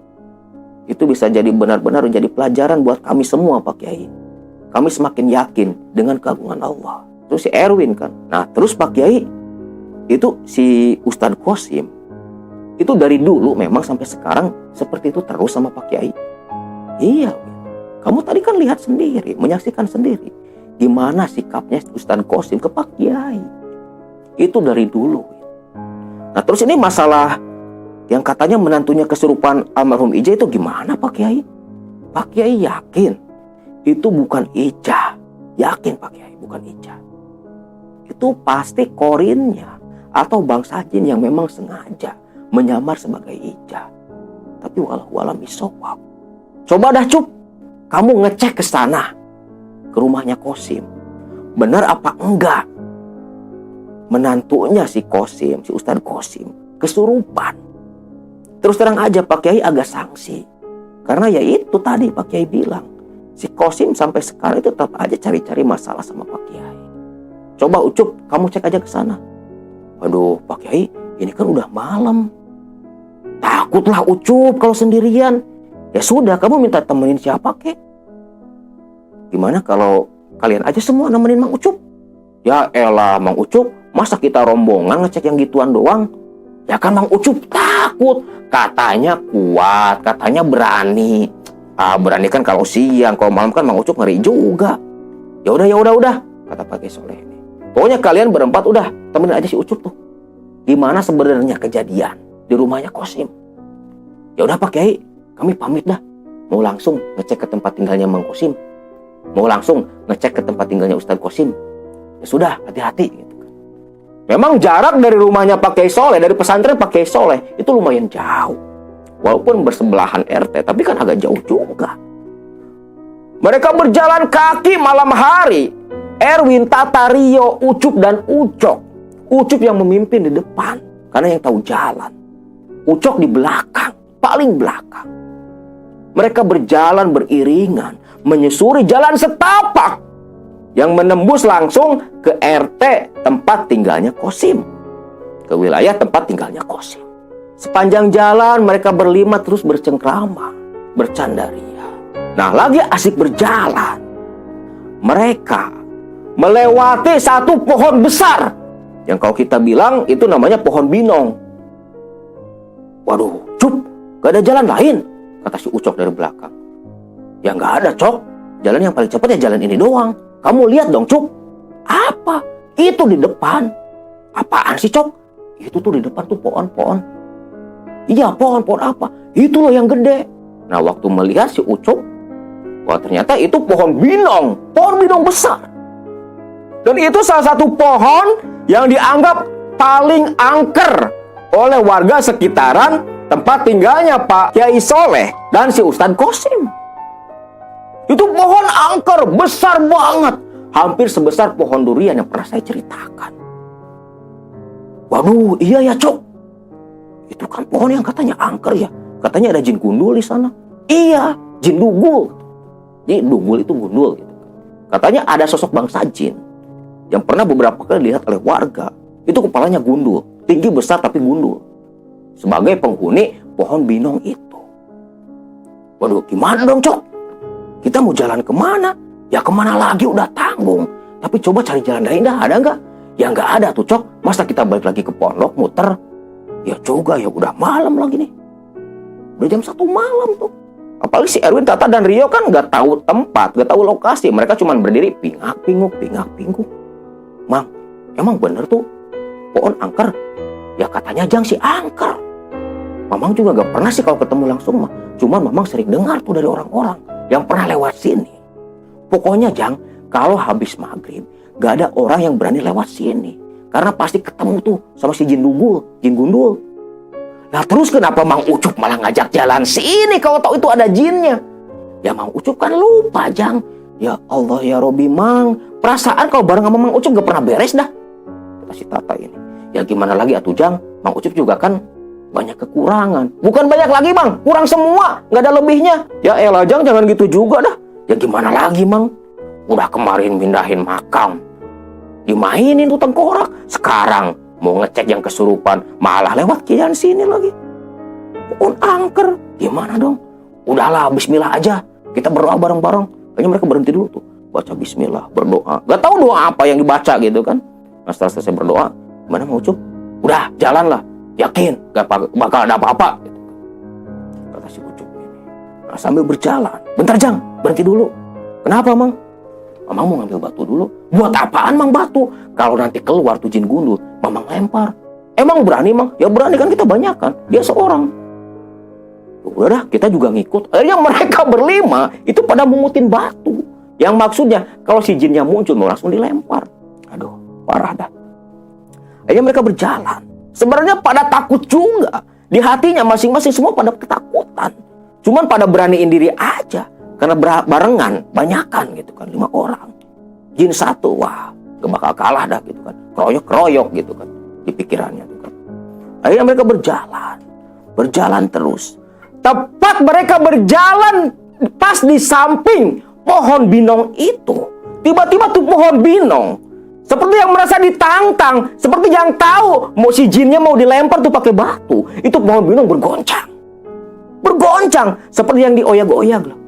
Itu bisa jadi benar-benar menjadi pelajaran buat kami semua Pak Kiai. Kami semakin yakin dengan keagungan Allah. Terus si Erwin kan. Nah terus Pak Kiai, itu si Ustadz Qasim itu dari dulu memang sampai sekarang seperti itu terus sama Pak Kiai. Iya, kamu tadi kan lihat sendiri, menyaksikan sendiri gimana sikapnya Ustadz Qasim ke Pak Kiai. Itu dari dulu. Nah terus ini masalah yang katanya menantunya kesurupan almarhum Ija itu gimana Pak Kiai? Pak Kiai yakin itu bukan Ija. Yakin Pak Kiai bukan Ija. Itu pasti korinnya atau bangsa jin yang memang sengaja menyamar sebagai Ija. Tapi wallahu a'lam bishawab. Coba dah Cup, kamu ngecek ke sana, ke rumahnya Qasim. Benar apa enggak menantunya si Qasim, si Ustadz Qasim kesurupan? Terus terang aja Pak Kiai agak sanksi. Karena ya itu tadi Pak Kiai bilang, si Qasim sampai sekarang itu tetap aja cari-cari masalah sama Pak Kiai. Coba Ucup, kamu cek aja ke sana. Aduh Pak Kiai, ini kan udah malam. Takutlah Ucup kalau sendirian. Ya sudah, kamu minta temenin siapa kek? gimana kalau kalian aja semua nemenin Mang Ucup? Ya elah Mang Ucup, masa kita rombongan ngecek yang gituan doang? Ya kan Mang Ucup takut, katanya kuat, katanya berani. Berani kan kalau siang, kalau malam kan Mang Ucup ngeri juga. Ya udah, kata Pak Kiai Soleh ini. Pokoknya kalian berempat udah temenin aja si Ucup tuh. Gimana sebenarnya kejadian di rumahnya Kosim? Ya udah Pak Kiai, kami pamit dah. Mau langsung ngecek ke tempat tinggalnya Mang Kosim. Mau langsung ngecek ke tempat tinggalnya Ustadz Kosim. Ya sudah, hati-hati gitu kan. Memang jarak dari rumahnya Pak Kiai Soleh, dari pesantren Pak Kiai Soleh itu lumayan jauh. Walaupun bersebelahan RT, tapi kan agak jauh juga. Mereka berjalan kaki malam hari. Erwin, Tata, Rio, Ucup, dan Ucok. Ucup yang memimpin di depan, karena yang tahu jalan. Ucok di belakang, paling belakang. Mereka berjalan beriringan, menyusuri jalan setapak yang menembus langsung ke RT tempat tinggalnya Kosim. Ke wilayah tempat tinggalnya Kosim. Sepanjang jalan mereka berlima terus bercengkrama, bercanda ria. Nah, lagi asik berjalan, mereka melewati satu pohon besar yang kalau kita bilang itu namanya pohon binong. Waduh, Cup, gak ada jalan lain, kata si Ucok dari belakang. Ya gak ada, Cok. Jalan yang paling cepat ya jalan ini doang. Kamu lihat dong, Cup. Apa? Itu di depan. Apaan sih, Cok? Itu tuh di depan tuh pohon-pohon. Iya, pohon-pohon apa? Itu loh yang gede. Nah, waktu melihat si Ucok, wah ternyata itu pohon binong. Pohon binong besar. Dan itu salah satu pohon yang dianggap paling angker oleh warga sekitaran tempat tinggalnya Pak Kiai Soleh dan si Ustadz Kosim. Itu pohon angker, besar banget. Hampir sebesar pohon durian yang pernah saya ceritakan. Waduh, iya ya Cok. Itu kan pohon yang katanya angker ya. Katanya ada jin gundul di sana. Iya, jin dugul. Jadi dugul itu gundul gitu. Katanya ada sosok bangsa jin yang pernah beberapa kali dilihat oleh warga. Itu kepalanya gundul, tinggi besar tapi gundul, sebagai penghuni pohon binong itu. Waduh, gimana dong Cok? Kita mau jalan kemana? Ya kemana lagi, udah tanggung. Tapi coba cari jalan lain dah, ada nggak? Ya nggak ada tuh Cok. Masa kita balik lagi ke pondok muter? Ya juga ya, udah malam lagi nih. Udah jam 1 malam tuh. Apalagi si Erwin, Tata, dan Rio kan nggak tahu tempat, nggak tahu lokasi. Mereka cuma berdiri pingak-pinguk. Mang, emang bener tuh pohon angker? Ya katanya Jang si angker. Mamang juga gak pernah sih kalau ketemu langsung mah. Cuman Mamang sering dengar tuh dari orang-orang yang pernah lewat sini. Pokoknya Jang, kalau habis maghrib gak ada orang yang berani lewat sini. Karena pasti ketemu tuh sama si jin dugul, jin gundul. Nah terus kenapa Mang Ucup malah ngajak jalan sini kalau tahu itu ada jinnya? Ya Mang Ucup kan lupa Jang. Ya Allah ya Robi Mang, perasaan kalau bareng sama Mang Ucup gak pernah beres dah, kata si Tata ini. Ya gimana lagi atuh Jang, Mang Ucup juga kan banyak kekurangan. Bukan banyak lagi Mang, kurang semua, gak ada lebihnya. Ya elah Jang, jangan gitu juga dah. Ya gimana lagi Mang, udah kemarin pindahin makam, dimainin tuh tengkorak. Sekarang mau ngecek yang kesurupan, malah lewat kian sini lagi. Pohon angker, gimana dong? Udahlah, bismillah aja, kita berdoa bareng-bareng. Kayaknya mereka berhenti dulu tuh, baca bismillah, berdoa. Gak tahu doa apa yang dibaca gitu kan. Nah setelah selesai berdoa, gimana Mang Ucup? Udah, jalan lah, yakin gak bakal ada apa-apa gitu. Kata si Ucup ini. Nah sambil berjalan, bentar Jang, berhenti dulu. Kenapa Mang? Mamang mau ngambil batu dulu. Buat apaan Mang batu? Kalau nanti keluar tuh jin gundul, Mamang lempar. Emang berani Mang? Ya berani kan, kita banyak kan, dia seorang. Udah dah, kita juga ngikut. Akhirnya mereka berlima itu pada mengutin batu. Yang maksudnya kalau si jinnya muncul mau langsung dilempar. Aduh, parah dah. Akhirnya mereka berjalan. Sebenarnya pada takut juga. Di hatinya masing-masing semua pada ketakutan. Cuman pada beraniin diri aja. Karena barengan, banyakan gitu kan, 5 orang. Jin satu, wah gak bakal kalah dah gitu kan. Keroyok-keroyok gitu kan di pikirannya tuh kan. Akhirnya mereka berjalan. Berjalan terus. Tepat mereka berjalan pas di samping pohon binong itu. Tiba-tiba tuh pohon binong seperti yang merasa ditantang, seperti yang tahu mau si jinnya mau dilempar tuh pakai batu. Itu pohon binong bergoncang. Bergoncang seperti yang dioyak-oyak loh.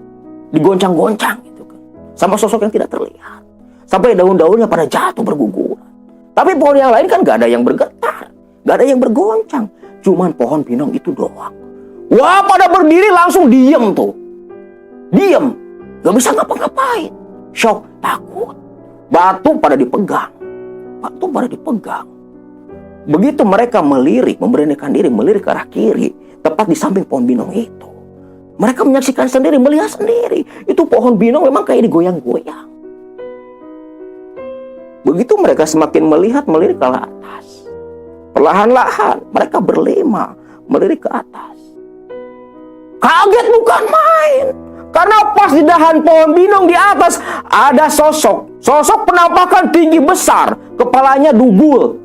Digoncang-goncang gitu kan. sama sosok yang tidak terlihat. Sampai daun-daunnya pada jatuh berguguran. Tapi pohon yang lain kan gak ada yang bergetar, gak ada yang bergoncang. Cuman pohon pinang itu doang. Wah, pada berdiri langsung diem tuh. Diem, gak bisa ngapa-ngapain. Shock, takut. Batu pada dipegang. Begitu mereka melirik, memberanikan diri, melirik ke arah kiri, tepat di samping pohon binong itu. Mereka menyaksikan sendiri, melihat sendiri. Itu pohon binong memang kayak digoyang-goyang. Begitu mereka semakin melihat, melirik ke atas. Perlahan-lahan mereka berlima, melirik ke atas. Kaget bukan main. Karena pas di dahan pohon binong di atas ada sosok. Sosok penampakan tinggi besar. Kepalanya gundul.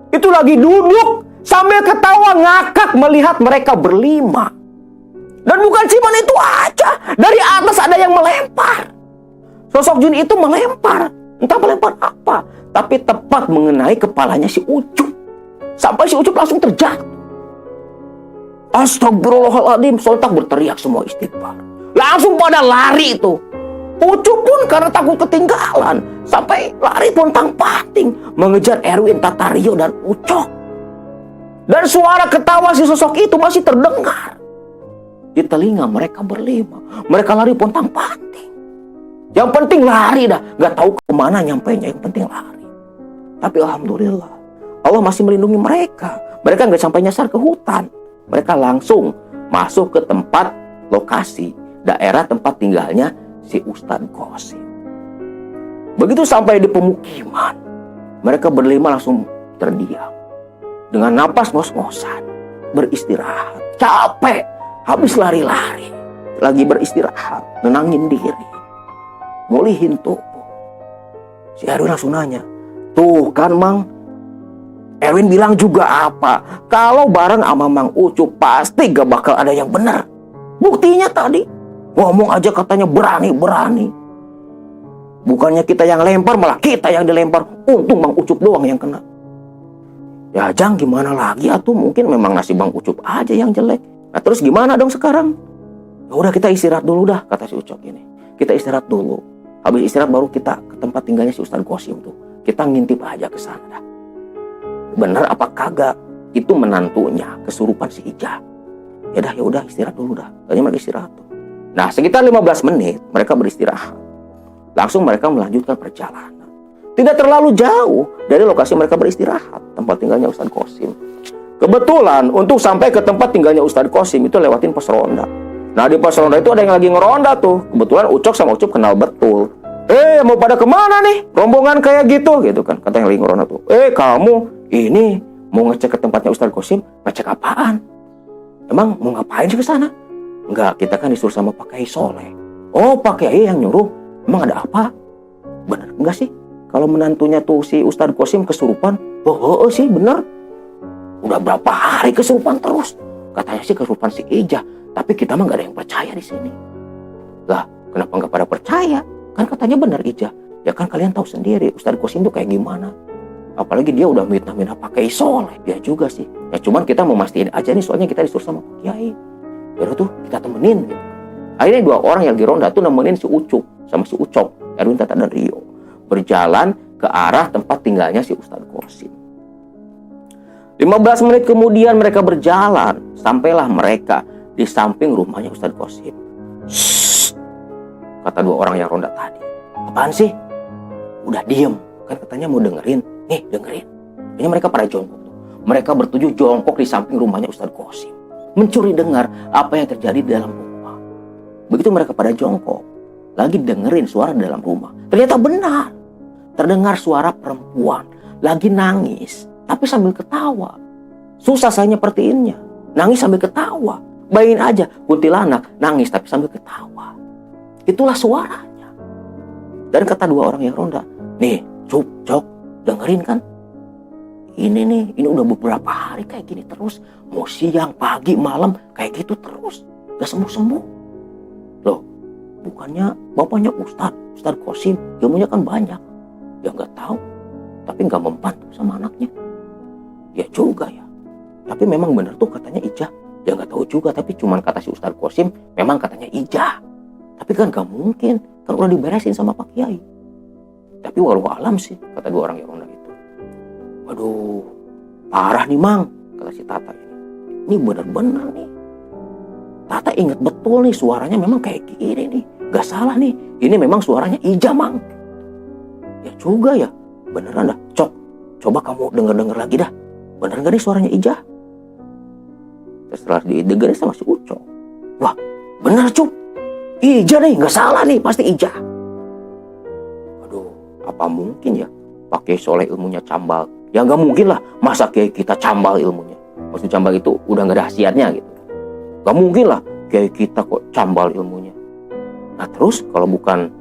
Itu lagi duduk sambil ketawa ngakak melihat mereka berlima. Dan bukan cuma itu aja. Dari atas ada yang melempar. Sosok jin itu melempar. Entah melempar apa. Tapi tepat mengenai kepalanya si Ucup. Sampai si Ucup langsung terjatuh. Astagfirullahaladzim. Sontak berteriak semua istighfar. Langsung pada lari itu. Ucup pun karena takut ketinggalan. Sampai lari pontang-panting. Mengejar Erwin, Tatario, dan Ucok. Dan suara ketawa si sosok itu masih terdengar di telinga mereka berlima. Mereka lari pontang-panting. Yang penting lari dah. Gak tahu kemana nyampainya, yang penting lari. Tapi alhamdulillah, Allah masih melindungi mereka. Mereka gak sampai nyasar ke hutan. Mereka langsung masuk ke tempat lokasi, daerah tempat tinggalnya si Ustadz Qasim. Begitu sampai di pemukiman, mereka berlima langsung terdiam. Dengan napas ngos-ngosan, beristirahat. Capek, habis lari-lari. Lagi beristirahat, nenangin diri. Mulihin tubuh. Si Erwin langsung nanya, tuh kan Mang, Erwin bilang juga apa? Kalau bareng sama Mang Ucup pasti gak bakal ada yang benar. Buktinya tadi, ngomong aja katanya berani-berani. Bukannya kita yang lempar, malah kita yang dilempar. Untung Mang Ucup doang yang kena. Ya Jang, gimana lagi atuh, mungkin memang nasib Mang Ucup aja yang jelek. Nah terus gimana dong sekarang? Ya udah kita istirahat dulu dah, kata si Ucok ini. Kita istirahat dulu. Habis istirahat baru kita ke tempat tinggalnya si Ustadz Qasim tuh. Kita ngintip aja ke sana dah. Bener apa kagak? Itu menantunya kesurupan si Ija. Ya udah istirahat dulu dah. Tadi mereka istirahat tuh. Nah sekitar 15 menit mereka beristirahat. Langsung mereka melanjutkan perjalanan. Tidak terlalu jauh dari lokasi mereka beristirahat, tempat tinggalnya Ustadz Qasim. Kebetulan untuk sampai ke tempat tinggalnya Ustadz Qasim itu lewatin pos ronda. Nah di pos ronda itu ada yang lagi ngeronda tuh. Kebetulan Ucok sama Ucup kenal betul. Mau pada kemana nih? Rombongan kayak gitu kan. Kata yang lagi ngeronda tuh. Kamu ini mau ngecek ke tempatnya Ustadz Qasim? Ngecek apaan? Emang mau ngapain sih ke sana? Enggak, kita kan disuruh sama Pak Kiai Soleh. Oh, Pak Kiai yang nyuruh. Emang ada apa? Bener enggak sih? Kalau menantunya tuh si Ustadz Qasim kesurupan? Oh sih bener. Udah berapa hari kesurupan terus. Katanya sih kesurupan si Ija. Tapi kita mah gak ada yang percaya di sini. Lah, kenapa gak pada percaya? Kan katanya benar Ija. Ya kan kalian tahu sendiri Ustadz Qasim tuh kayak gimana. Apalagi dia udah mitnah-mitnah pakai soleh. Dia juga sih. Ya cuman kita memastiin aja nih, soalnya kita disuruh sama Pak Kiai. Yaudah tuh kita temenin gitu. Akhirnya 2 orang yang di ronda tuh nemenin si Ucup sama si Ucok, Erwin, Tata, dan Rio. Berjalan ke arah tempat tinggalnya si Ustadz Qasim. 15 menit kemudian mereka berjalan. Sampailah mereka di samping rumahnya Ustadz Qasim. Shhh, kata 2 orang yang ronda tadi. Apaan sih? Udah diem. Kan katanya mau dengerin. Nih dengerin. Ini mereka pada jongkok. Mereka bertujuh jongkok di samping rumahnya Ustadz Qasim. Mencuri dengar apa yang terjadi di dalam rumah. Begitu mereka pada jongkok, lagi dengerin suara di dalam rumah. Ternyata benar. Terdengar suara perempuan. Lagi nangis. Tapi sambil ketawa. Susah saya nyepertiinnya. Nangis sambil ketawa. Bayangin aja, kuntilanak nangis tapi sambil ketawa. Itulah suaranya. Dan kata 2 orang yang ronda, nih, Cok, dengerin kan? Ini udah beberapa hari kayak gini terus. Mau siang, pagi, malam, kayak gitu terus. Gak sembuh-sembuh. Loh, bukannya bapaknya Ustadz Qasim, ilmunya kan banyak. Ya gak tahu, tapi gak membantu sama anaknya. Ya juga ya. Tapi memang bener tuh katanya Ija. Ya gak tahu juga, tapi cuman kata si Ustadz Qasim, memang katanya Ija. Tapi Tapi kan gak mungkin, kan udah diberesin sama Pak Kiai. Tapi walau alam sih, kata dua orang yang ronda itu. Waduh, parah nih Mang, kata si Tata ini. Ini benar-benar nih. Tata ingat betul nih, suaranya memang kayak gini nih. Gak salah nih, ini memang suaranya Ija Mang. Ya juga ya, beneran dah. Cok, coba kamu denger-denger lagi dah. Bener gak nih suaranya Ija? Terus setelah didengerin sama si Ucok. Wah, bener Cuk. Ija nih, gak salah nih, pasti Ija. Aduh, apa mungkin ya Pak Kiai Soleh ilmunya cambal? Ya gak mungkin lah, masa Kiai kita cambal ilmunya. Maksud cambal itu udah gak ada khasiatnya gitu. Gak mungkin lah Kiai kita kok cambal ilmunya. Nah terus kalau bukan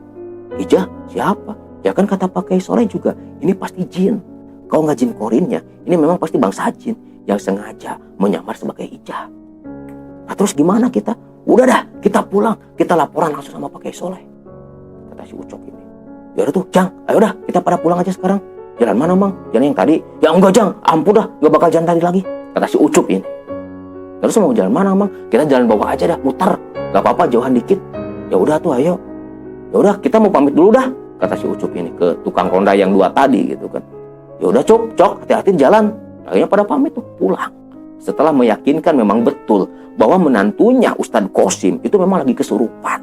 Ija, siapa? Ya kan kata Pak Kiai Soleh juga, ini pasti jin. Kalau nggak jin korinnya, ini memang pasti bangsa jin yang sengaja menyamar sebagai Ija. Nah terus gimana kita? Udah dah, kita pulang, kita laporan langsung sama Pak Kiai Soleh. Kata si Ucok ini. Ya udah tuh, Jang, ayo dah kita pada pulang aja sekarang. Jalan mana Mang? Jalan yang tadi? Ya enggak Jang, ampun dah, nggak bakal jalan tadi lagi. Kata si Ucup ini. Terus mau jalan mana Mang? Kita jalan bawah aja dah, muter. Gak apa-apa, jauhan dikit. Ya udah tuh, ayo. Ya udah, kita mau pamit dulu dah. Kata si Ucup ini ke tukang ronda yang dua tadi gitu kan. Ya udah Cok, hati-hati jalan. Akhirnya pada pamit tuh pulang. Setelah meyakinkan memang betul bahwa menantunya Ustadz Qasim itu memang lagi kesurupan.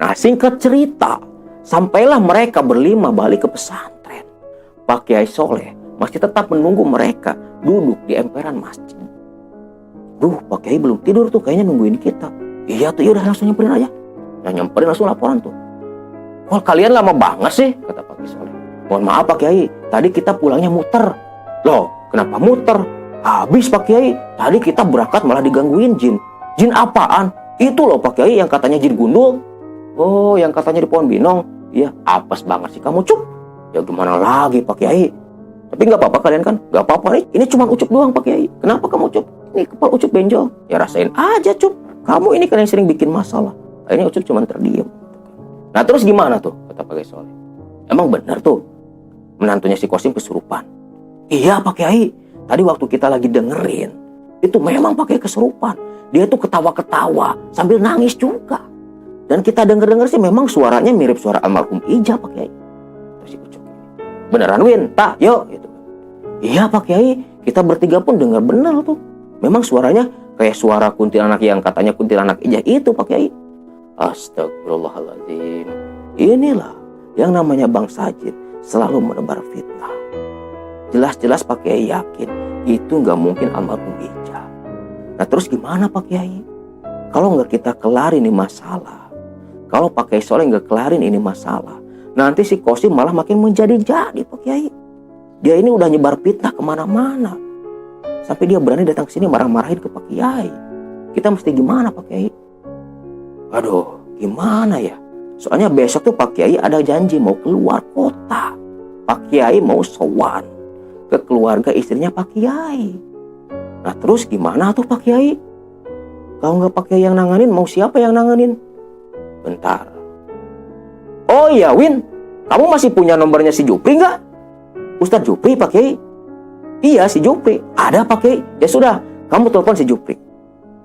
Nah singkat cerita, sampailah mereka berlima balik ke pesantren. Pak Kiai Soleh masih tetap menunggu mereka duduk di emperan masjid. Duh, Pak Kiai belum tidur tuh, kayaknya nungguin kita. Iya tuh, yaudah langsung nyamperin aja. Nah nyamperin langsung laporan tuh. Wah kalian lama banget sih, kata Pak Kiai Soleh. Mohon maaf Pak Kiai, tadi kita pulangnya muter. Loh, kenapa muter? Habis Pak Kiai, tadi kita berangkat malah digangguin jin. Jin apaan? Itu loh Pak Kiai yang katanya jin gundul. Oh, yang katanya di pohon binong. Iya, apes banget sih kamu Cup. Ya gimana lagi Pak Kiai? Tapi nggak apa-apa kalian kan? Nggak apa-apa nih, ini cuma Ucup doang Pak Kiai. Kenapa kamu Cup? Ini kepala Ucup benjol. Ya rasain aja Cup. Kamu ini kan yang sering bikin masalah. Akhirnya Ucup cuma terdiam. Nah terus gimana tuh? Kata Pak Kiai Soleh. Emang benar tuh menantunya si Qasim kesurupan? Iya Pak Kiai. Tadi waktu kita lagi dengerin, itu memang Pak Kiai kesurupan. Dia tuh ketawa-ketawa sambil nangis juga. Dan kita denger-denger sih memang suaranya mirip suara almarhum Ija Pak Kiai. Terus si Ucup. Beneran Win? Tak, yuk gitu. Iya Pak Kiai, kita bertiga pun dengar benar tuh. Memang suaranya kayak suara kuntilanak yang katanya kuntilanak Ija itu Pak Kiai. Astagfirullahaladzim. Inilah yang namanya bangsa jin selalu menebar fitnah. Jelas-jelas Pak Kiai yakin itu nggak mungkin almarhum Ija. Nah terus gimana Pak Kiai? Kalau nggak kita kelarin ini masalah, kalau Pak Kiai Soleh nggak kelarin ini masalah, nanti si Qasim malah makin menjadi-jadi Pak Kiai. Dia ini udah nyebar fitnah kemana-mana. Sampai dia berani datang ke sini marah-marahin ke Pak Kiai. Kita mesti gimana Pak Kiai? Aduh, gimana ya? Soalnya besok tuh Pak Kiai ada janji mau keluar kota. Pak Kiai mau sowan ke keluarga istrinya Pak Kiai. Nah terus gimana tuh Pak Kiai? Kalau nggak Pak Kiai yang nanganin, mau siapa yang nanganin? Bentar. Oh iya Win, kamu masih punya nomornya si Jupri nggak? Ustadz Jupri Pak Kiai? Iya si Jupri. Ada Pak Kiai. Ya sudah, kamu telepon si Jupri.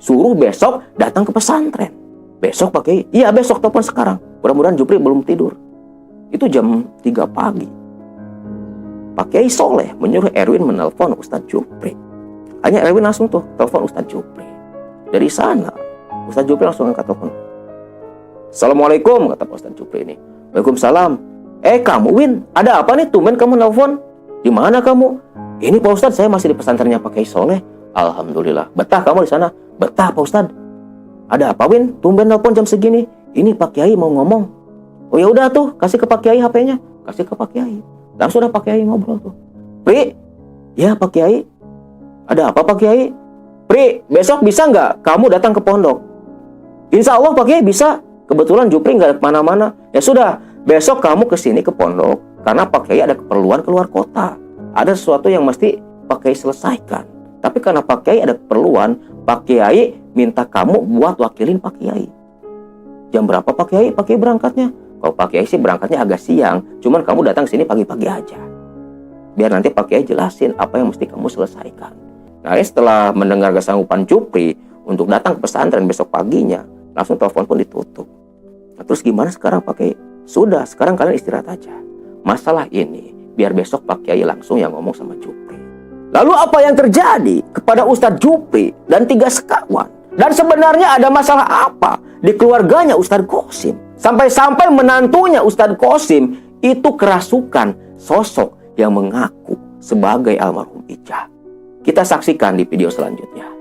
Suruh besok datang ke pesantren. Besok Pak Kiai? Iya besok, telepon sekarang. Mudah-mudahan Jupri belum tidur. Itu jam 3 pagi. Pak Kiai Soleh menyuruh Erwin menelpon Ustadz Jupri. Hanya Erwin langsung tuh telepon Ustadz Jupri. Dari sana Ustadz Jupri langsung angkat telepon. Assalamualaikum, kata Ustadz Jupri ini. Waalaikumsalam. Kamu Win, ada apa nih tumben kamu nelpon? Di mana kamu? Ini Pak Ustadz, saya masih di pesantrennya Pak Kiai Soleh. Alhamdulillah. Betah kamu di sana? Betah Pak Ustadz. Ada apa Win? Tumben nelpon jam segini. Ini Pak Kiai mau ngomong. Oh ya udah tuh, kasih ke Pak Kiai HP-nya. Kasih ke Pak Kiai. Langsung udah Pak Kiai ngobrol tuh. Pri, ya Pak Kiai. Ada apa Pak Kiai? Pri, besok bisa nggak kamu datang ke pondok? Insya Allah Pak Kiai bisa. Kebetulan Jupri nggak kemana-mana. Ya sudah, besok kamu kesini ke pondok. Karena Pak Kiai ada keperluan keluar kota. Ada sesuatu yang mesti Pak Kiai selesaikan. Tapi karena Pak Kiai ada keperluan, Pak Kiai minta kamu buat wakilin Pak Kiai. Jam berapa Pak Kiai? Pak Kiai berangkatnya? Kalau Pak Kiai sih berangkatnya agak siang, cuman kamu datang sini pagi-pagi aja. Biar nanti Pak Kiai jelasin apa yang mesti kamu selesaikan. Nah, setelah mendengar kesanggupan Jupri untuk datang ke pesantren besok paginya, Langsung telepon pun ditutup. Nah, terus gimana sekarang Pak Kiai? Sudah, sekarang kalian istirahat aja. Masalah ini biar besok Pak Kiai langsung yang ngomong sama Jupri. Lalu apa yang terjadi kepada Ustadz Jupri dan 3 sekawan? Dan sebenarnya ada masalah apa di keluarganya Ustadz Qasim? Sampai-sampai menantunya Ustadz Qasim itu kerasukan sosok yang mengaku sebagai almarhum Ijah. Kita saksikan di video selanjutnya.